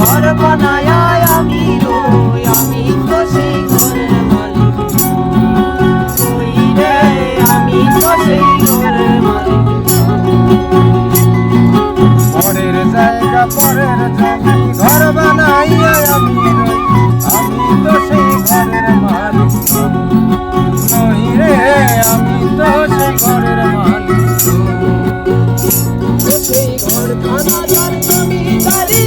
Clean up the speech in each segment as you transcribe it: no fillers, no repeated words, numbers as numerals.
ঘর বানায় আমি রই, আমি তো সেই ঘরের মালিক রই রে, আমি তো সেই ঘরের মালিক। পরের জায়গা পরের জমি ঘর বানাইয়া আমি রই, আমি তো সেই ঘরের মালিক নই রে, আমি তো সেই ঘরের মালিক। সেই ঘরখানা যার জমিদারি,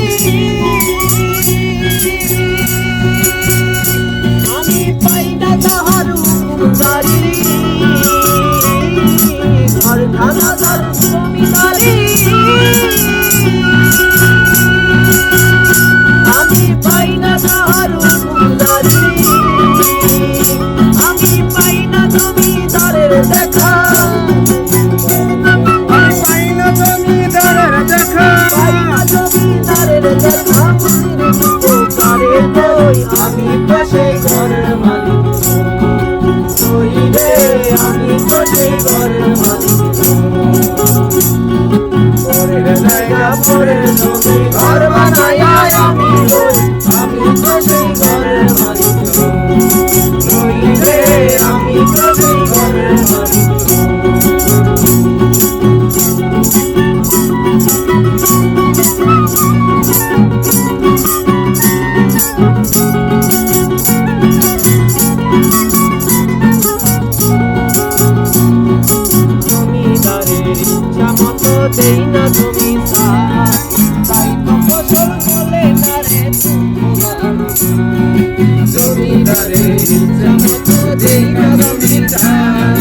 আমি পাই না তাহার হুকুমদারি। ঘরখানা যার জমিদারি, আমি পাই না তাহার হুকুমদারি। আমি পাই না জমিদারের দেখা, জমিদারের দেখা, পাই না জমিদারের দেখা। মনের উপকারে নই, আমি তো সেই ঘরের মালিক নই রে, আমি তো সেই ঘরের মালিক। পরের জায়গা পরের জমি ঘর বানায় আমি রই, আমি তো সেই ঘরের মালিক নই রে, আমি তো সেই ঘরের মালিক। জমিদারের ইচ্ছা মতো দেই না জমি সার, তাই তো ফসল বলে না রে দুঃখবান। জমিদারের ইচ্ছা মতো দেই না জমি সার,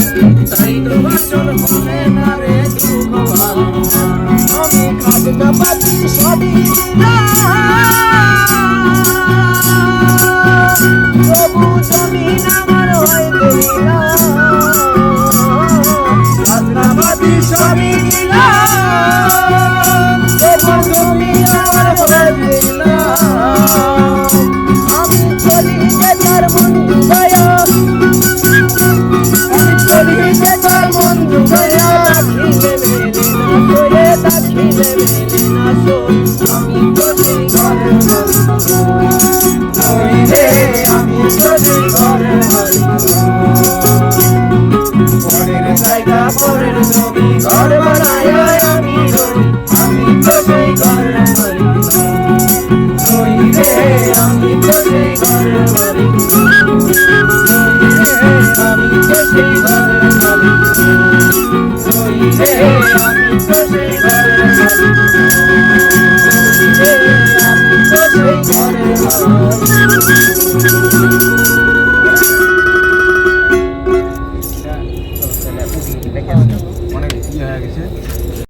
তাই তো ফসল বলে না রে দুঃখবান। আমি খাজনা পাতি সবই দিলাম, তবু জমিন আমার হইতে দিলাম। খাজনাপাতি সবই দিলাম, তবু জমি আমার হইতে দিলাম। আমি চলি বেকার বন্ধু ভাইয়া, আমি চলি বেকার বন্ধু ভাইয়া। দাখিলে মেলে না সো, আমি তো সেই ঘরের মালিক নই রে, আমি তো সেই ঘরের মালিক। পরের জায়গা পরের জমি ঘর বানায় আমি রই, আমি তো সেই ঘরের মালিক নই রে, আমি তো সেই ঘরের মালিক নই রে, আমি তো সেই ঘরের মালিক নই রে, আমি তো সেই ঘরের মালিক নই রে, আমি তো সেই ঘরের মালিক। অনেক ইয়ে হয়ে গেছে।